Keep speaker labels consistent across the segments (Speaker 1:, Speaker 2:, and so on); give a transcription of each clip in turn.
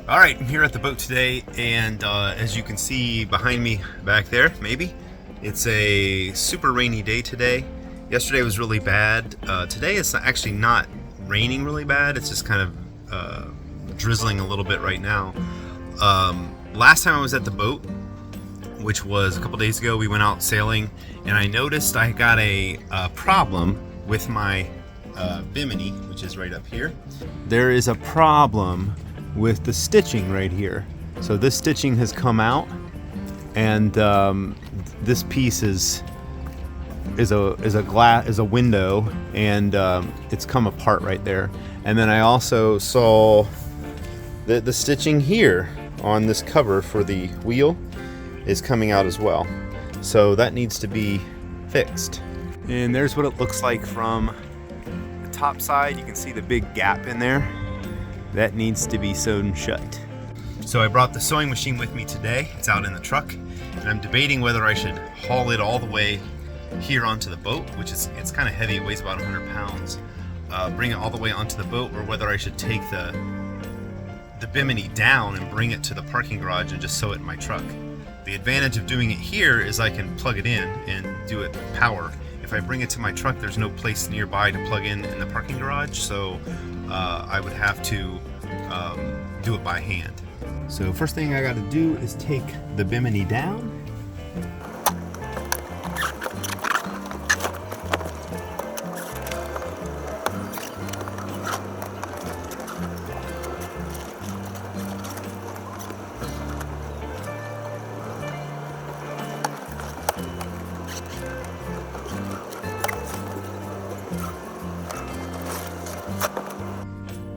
Speaker 1: All right, I'm here at the boat today, and as you can see behind me back there, maybe, it's a super rainy day today. Yesterday was really bad. Today it's actually not raining really bad. It's just kind of drizzling a little bit right now. Last time I was at the boat, which was a couple days ago, we went out sailing, and I noticed I got a problem with my Bimini, which is right up here. There is a problem with the stitching right here. So this stitching has come out, and this piece is a window, and it's come apart right there. And then I also saw the stitching here on this cover for the wheel is coming out as well. So that needs to be fixed. And there's what it looks like from the top side. You can see the big gap in there. That needs to be sewn shut. So I brought the sewing machine with me today. It's out in the truck, and I'm debating whether I should haul it all the way here onto the boat, which is, it's kind of heavy, it weighs about 100 pounds, bring it all the way onto the boat, or whether I should take the Bimini down and bring it to the parking garage and just sew it in my truck. The advantage of doing it here is I can plug it in and do it with power. If I bring it to my truck, there's no place nearby to plug in the parking garage, so I would have to do it by hand. So first thing I got to do is take the Bimini down.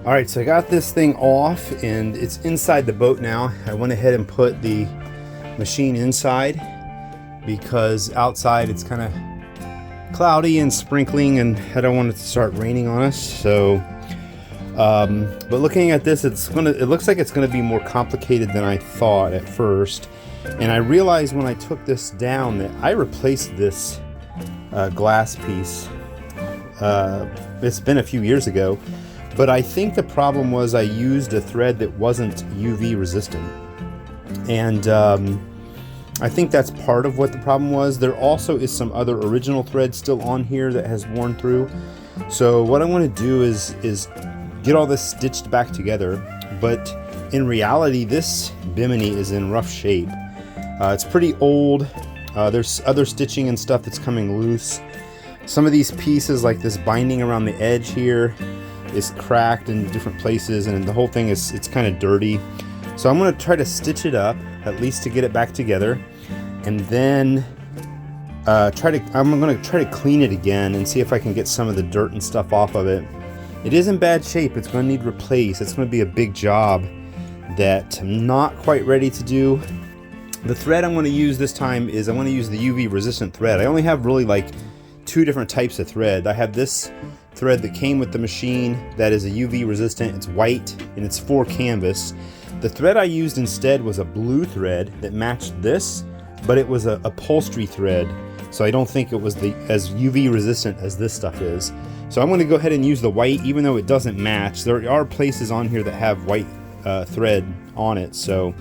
Speaker 1: All right, so I got this thing off and it's inside the boat now. I went ahead and put the machine inside because outside it's kind of cloudy and sprinkling, and I don't want it to start raining on us. So, but looking at this, it looks like it's gonna be more complicated than I thought at first. And I realized when I took this down that I replaced this glass piece. It's been a few years ago. But I think the problem was I used a thread that wasn't UV resistant. And I think that's part of what the problem was. There also is some other original thread still on here that has worn through. So what I want to do is get all this stitched back together. But in reality, this Bimini is in rough shape. It's pretty old. There's other stitching and stuff that's coming loose. Some of these pieces, like this binding around the edge here, is cracked in different places, and the whole thing it's kind of dirty. So I'm going to try to stitch it up, at least to get it back together, and then I'm going to try to clean it again and see if I can get some of the dirt and stuff off of it. It is in bad shape. It's going to need replaced. It's going to be a big job that I'm not quite ready to do. The thread I'm going to use this time is I'm going to use the UV resistant thread. I only have really like two different types of thread. I have this thread that came with the machine that is a UV resistant. It's white and it's for canvas. The thread I used instead was a blue thread that matched this, but it was a upholstery thread, so I don't think it was as UV resistant as this stuff is. So I'm going to go ahead and use the white, even though it doesn't match. There are places on here that have white thread on it, so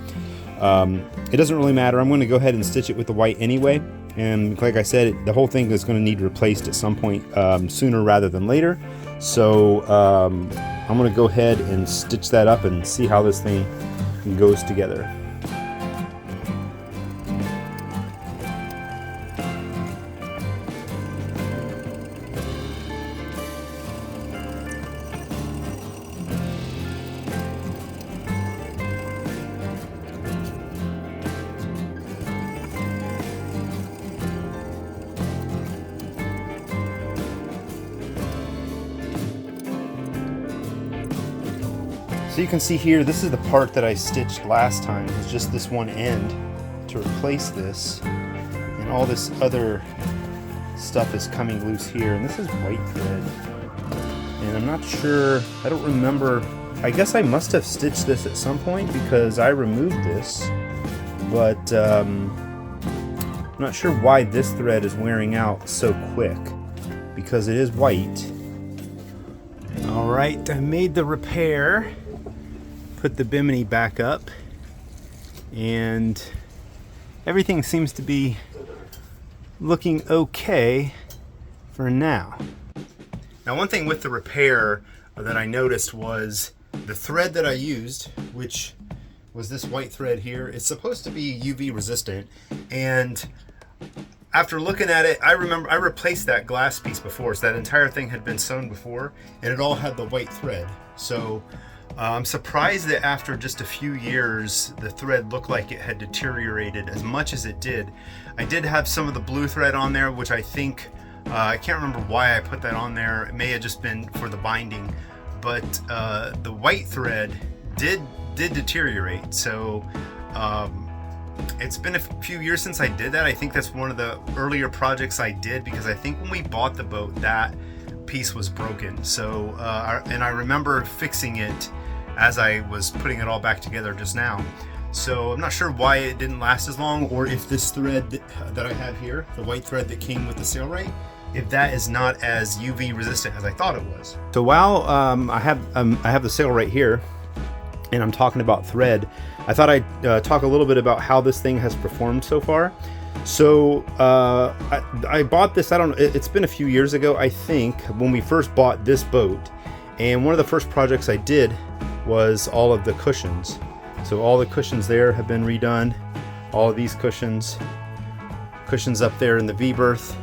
Speaker 1: it doesn't really matter. I'm going to go ahead and stitch it with the white anyway. And like I said, the whole thing is going to need replaced at some point sooner rather than later. So I'm going to go ahead and stitch that up and see how this thing goes together. So you can see here, this is the part that I stitched last time. It's just this one end to replace this, and all this other stuff is coming loose here, and this is white thread. And I'm not sure, I don't remember, I guess I must have stitched this at some point because I removed this, but I'm not sure why this thread is wearing out so quick, because it is white. Alright, I made the repair. put the Bimini back up, and everything seems to be looking okay for now. Now, one thing with the repair that I noticed was the thread that I used, which was this white thread here. It's supposed to be UV resistant, and after looking at it, I remember I replaced that glass piece before, so that entire thing had been sewn before, and it all had the white thread. So I'm surprised that after just a few years, the thread looked like it had deteriorated as much as it did. I did have some of the blue thread on there, which I think, I can't remember why I put that on there. It may have just been for the binding, but the white thread did deteriorate. So it's been a few years since I did that. I think that's one of the earlier projects I did, because I think when we bought the boat, that piece was broken. So and I remember fixing it as I was putting it all back together just now. So I'm not sure why it didn't last as long, or if this thread that I have here, the white thread that came with the Sailrite, if that is not as UV resistant as I thought it was. So while I have the Sailrite here, and I'm talking about thread, I thought I'd talk a little bit about how this thing has performed so far. So I bought this, I don't know, it's been a few years ago, I think, when we first bought this boat. And one of the first projects I did was all of the cushions. So all the cushions there have been redone. All of these cushions up there in the V berth,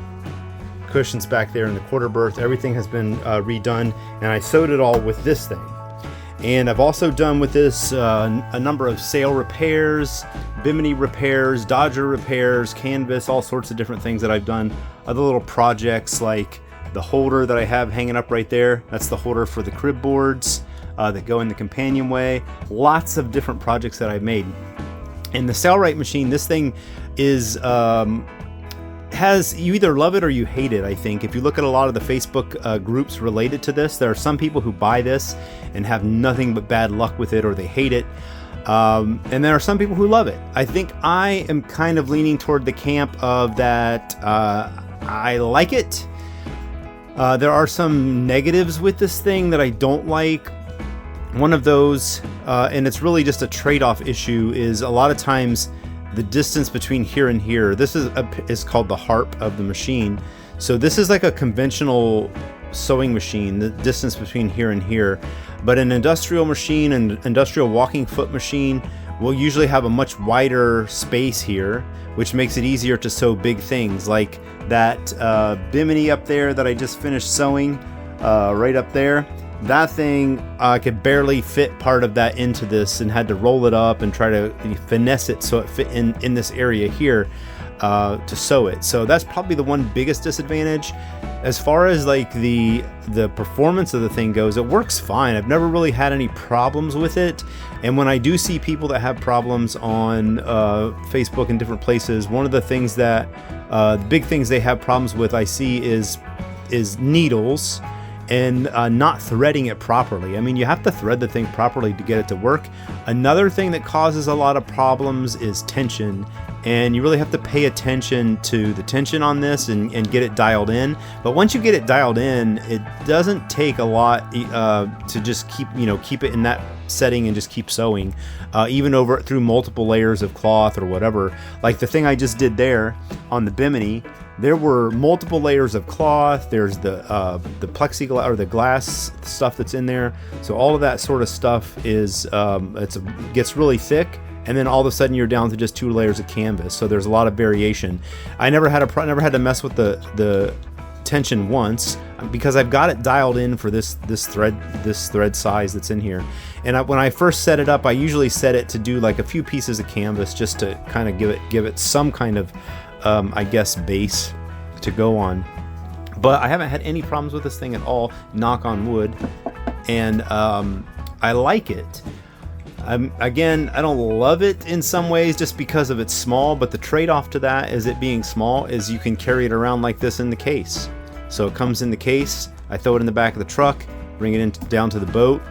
Speaker 1: cushions back there in the quarter berth, everything has been redone. And I sewed it all with this thing. And I've also done with this a number of sail repairs, Bimini repairs, Dodger repairs, canvas, all sorts of different things that I've done. Other little projects like the holder that I have hanging up right there. That's the holder for the crib boards that go in the companionway. Lots of different projects that I've made. And the Sailrite machine, this thing is you either love it or you hate it. I think if you look at a lot of the Facebook groups related to this, there are some people who buy this and have nothing but bad luck with it, or they hate it, and there are some people who love it. I think I am kind of leaning toward the camp of that. I like it. There are some negatives with this thing that I don't like. One of those, and it's really just a trade-off issue, is a lot of times the distance between here and here. This is called the harp of the machine. So this is like a conventional sewing machine, the distance between here and here. But an industrial machine, an industrial walking foot machine, will usually have a much wider space here, which makes it easier to sew big things like that Bimini up there that I just finished sewing right up there. That thing, I could barely fit part of that into this and had to roll it up and try to finesse it so it fit in this area here to sew it. So that's probably the one biggest disadvantage. As far as like the performance of the thing goes, it works fine. I've never really had any problems with it. And when I do see people that have problems on Facebook and different places, one of the things that the big things they have problems with, I see, is needles and not threading it properly. I mean, you have to thread the thing properly to get it to work. Another thing that causes a lot of problems is tension, and you really have to pay attention to the tension on this and get it dialed in. But once you get it dialed in, it doesn't take a lot to just keep it in that setting and just keep sewing, even through multiple layers of cloth or whatever. Like the thing I just did there on the Bimini, there were multiple layers of cloth. There's the plexiglass or the glass stuff that's in there. So all of that sort of stuff is gets really thick, and then all of a sudden you're down to just 2 layers of canvas. So there's a lot of variation. I never had to mess with the tension once, because I've got it dialed in for this thread size that's in here. And when I first set it up, I usually set it to do like a few pieces of canvas just to kind of give it some kind of I guess base to go on. But I haven't had any problems with this thing at all, knock on wood, and I like it. Again, I don't love it in some ways just because of it's small, but the trade-off to that is it being small is you can carry it around like this in the case. So it comes in the case, I throw it in the back of the truck, bring it down to the boat.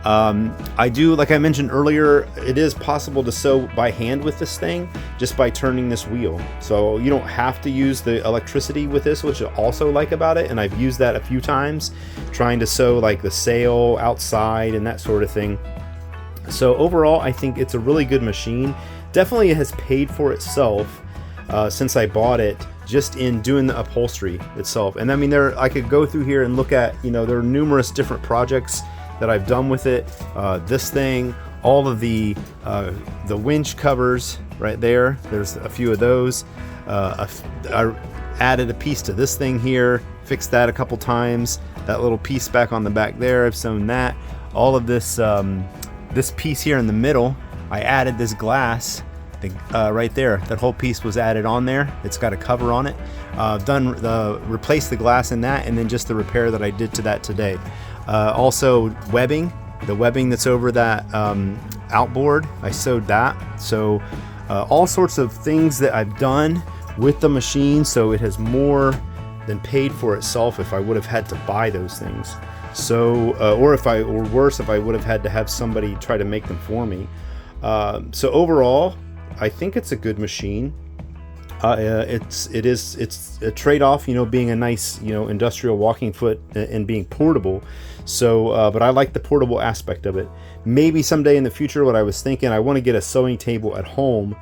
Speaker 1: I do, like I mentioned earlier, it is possible to sew by hand with this thing just by turning this wheel. So you don't have to use the electricity with this, which I also like about it, and I've used that a few times trying to sew like the sail outside and that sort of thing. So overall, I think it's a really good machine. Definitely has paid for itself since I bought it, just in doing the upholstery itself. And I mean, I could go through here and look at, you know, there are numerous different projects that I've done with it. This thing, all of the winch covers right there. There's a few of those. I added a piece to this thing here, fixed that a couple times. That little piece back on the back there, I've sewn that. All of this, this piece here in the middle, I added this glass right there. That whole piece was added on there. It's got a cover on it. Replaced the glass in that, and then just the repair that I did to that today. Also webbing, the webbing that's over that outboard, I sewed that. So all sorts of things that I've done with the machine, so it has more than paid for itself if I would have had to buy those things. So or worse, if I would have had to have somebody try to make them for me. So overall, I think it's a good machine. It's a trade-off, you know, being a nice, you know, industrial walking foot and being portable. So but I like the portable aspect of it. Maybe someday in the future, what I was thinking, I want to get a sewing table at home,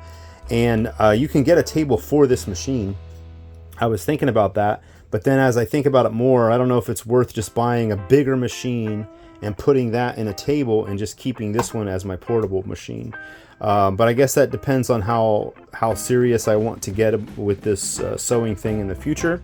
Speaker 1: and you can get a table for this machine. I was thinking about that, but then as I think about it more, I don't know if it's worth just buying a bigger machine and putting that in a table and just keeping this one as my portable machine. But I guess that depends on how serious I want to get with this sewing thing in the future.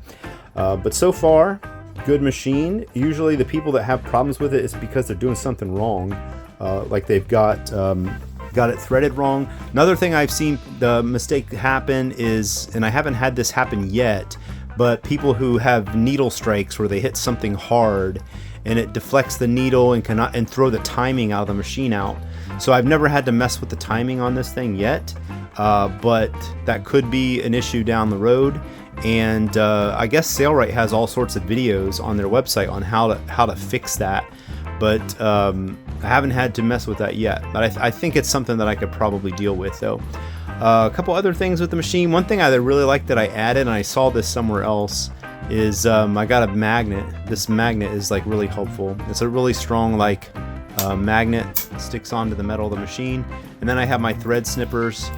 Speaker 1: But so far, good machine. Usually the people that have problems with it is because they're doing something wrong, like they've got it threaded wrong. Another thing I've seen the mistake happen is, and I haven't had this happen yet, but people who have needle strikes where they hit something hard and it deflects the needle and throw the timing out of the machine out. So I've never had to mess with the timing on this thing yet, but that could be an issue down the road. And I guess Sailrite has all sorts of videos on their website on how to fix that, but I haven't had to mess with that yet. But I think it's something that I could probably deal with, though. A couple other things with the machine. One thing I really like that I added, and I saw this somewhere else, is I got a magnet. This magnet is like really helpful. It's a really strong magnet, sticks onto the metal of the machine, and then I have my thread snippers,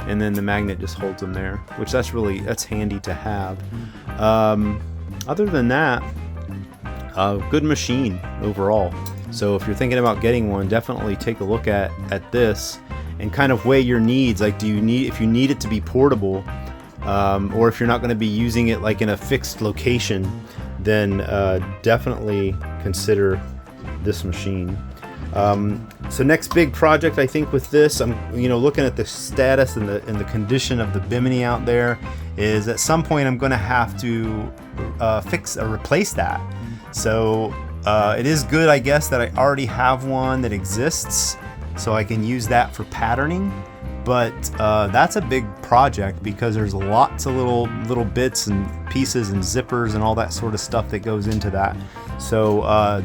Speaker 1: and then the magnet just holds them there, which that's handy to have. Other than that, good machine overall. So if you're thinking about getting one, definitely take a look at this and kind of weigh your needs. Like, if you need it to be portable, or if you're not going to be using it like in a fixed location, then definitely consider this machine. So next big project, I think, with this, I'm looking at the status and the condition of the Bimini out there, is at some point I'm going to have to fix or replace that. So it is good, I guess, that I already have one that exists, so I can use that for patterning. But that's a big project because there's lots of little bits and pieces and zippers and all that sort of stuff that goes into that. So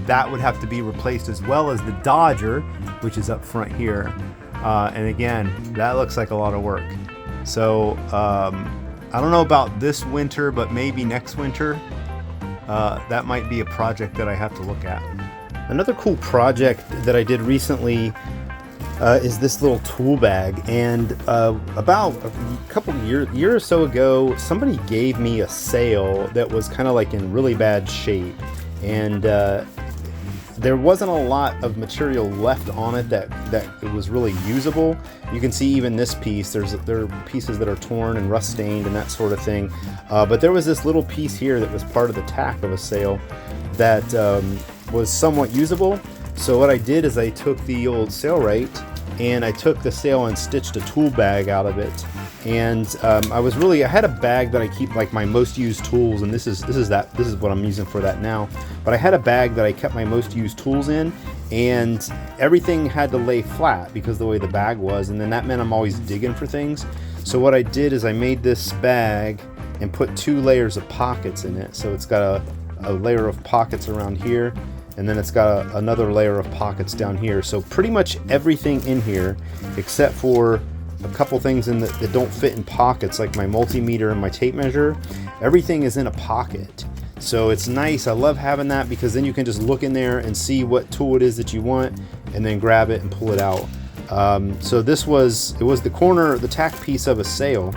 Speaker 1: that would have to be replaced, as well as the Dodger, which is up front here. And again, that looks like a lot of work. So I don't know about this winter, but maybe next winter, that might be a project that I have to look at. Another cool project that I did recently is this little tool bag. And about a couple year or so ago, somebody gave me a sail that was kind of like in really bad shape, and there wasn't a lot of material left on it that it was really usable. You can see even this piece, there are pieces that are torn and rust stained and that sort of thing, but there was this little piece here that was part of the tack of a sail that was somewhat usable. So what I did is I took the old Sailrite and I took the sail and stitched a tool bag out of it. And I had a bag that I keep like my most used tools, and this is what I'm using for that now. But I had a bag that I kept my most used tools in, and everything had to lay flat because of the way the bag was, and then that meant I'm always digging for things. So what I did is I made this bag and put 2 layers of pockets in it. So it's got a layer of pockets around here, and then it's got another layer of pockets down here. So pretty much everything in here, except for a couple things that don't fit in pockets, like my multimeter and my tape measure, everything is in a pocket. So it's nice. I love having that because then you can just look in there and see what tool it is that you want and then grab it and pull it out. So it was the tack piece of a sail.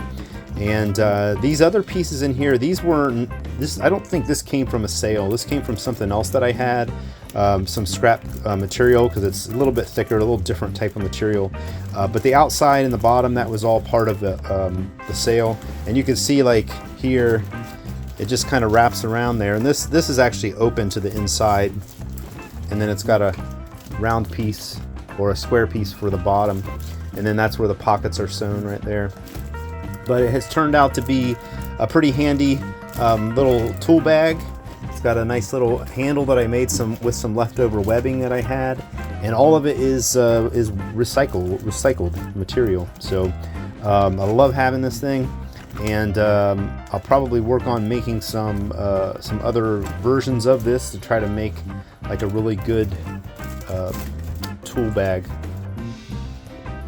Speaker 1: And these other pieces in here, I don't think this came from a sail. This came from something else that I had, some scrap material, because it's a little bit thicker, a little different type of material. But the outside and the bottom, that was all part of the sail. And you can see, like here, it just kind of wraps around there. And this is actually open to the inside. And then it's got a round piece or a square piece for the bottom. And then that's where the pockets are sewn right there. But it has turned out to be a pretty handy little tool bag. It's got a nice little handle that I made with some leftover webbing that I had, and all of it is recycled material. So I love having this thing, and I'll probably work on making some other versions of this to try to make like a really good tool bag.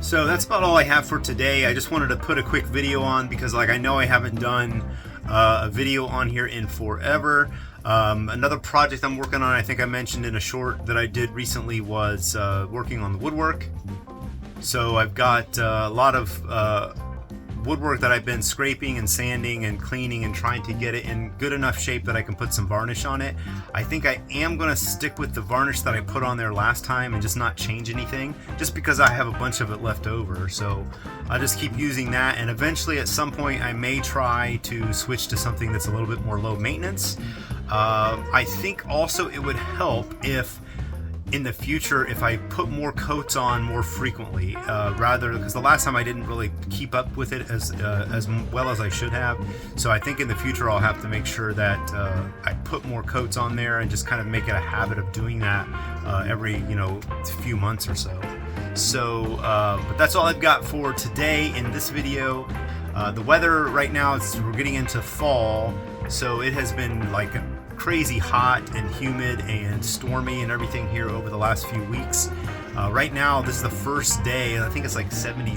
Speaker 1: So that's about all I have for today. I just wanted to put a quick video on because, like, I know I haven't done a video on here in forever. Another project I'm working on, I think I mentioned in a short that I did recently, was working on the woodwork. So I've got a lot of woodwork that I've been scraping and sanding and cleaning and trying to get it in good enough shape that I can put some varnish on it. I think I am going to stick with the varnish that I put on there last time and just not change anything, just because I have a bunch of it left over. So I'll just keep using that, and eventually at some point I may try to switch to something that's a little bit more low maintenance. I think also it would help if in the future if I put more coats on more frequently, because the last time I didn't really keep up with it as well as I should have. So I think in the future I'll have to make sure that I put more coats on there and just kind of make it a habit of doing that every few months or so. So but that's all I've got for today in this video. The weather right now, we're getting into fall, so it has been like crazy hot and humid and stormy and everything here over the last few weeks. Right now, this is the first day, I think it's like 70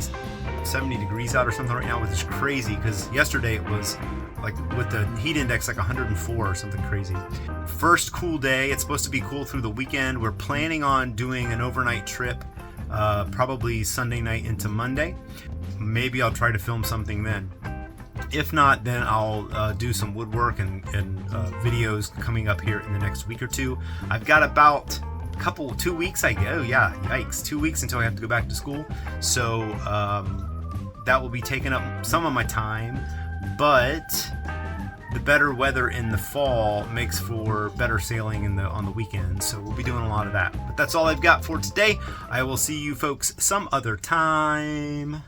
Speaker 1: degrees out or something right now, which is crazy because yesterday it was like with the heat index like 104 or something crazy. First cool day. It's supposed to be cool through the weekend. We're planning on doing an overnight trip, probably Sunday night into Monday. Maybe I'll try to film something then. If not, then I'll do some woodwork and videos coming up here in the next week or two. I've got about 2 weeks, I guess. Oh yeah, yikes, 2 weeks until I have to go back to school. So that will be taking up some of my time, but the better weather in the fall makes for better sailing on the weekends. So we'll be doing a lot of that. But that's all I've got for today. I will see you folks some other time.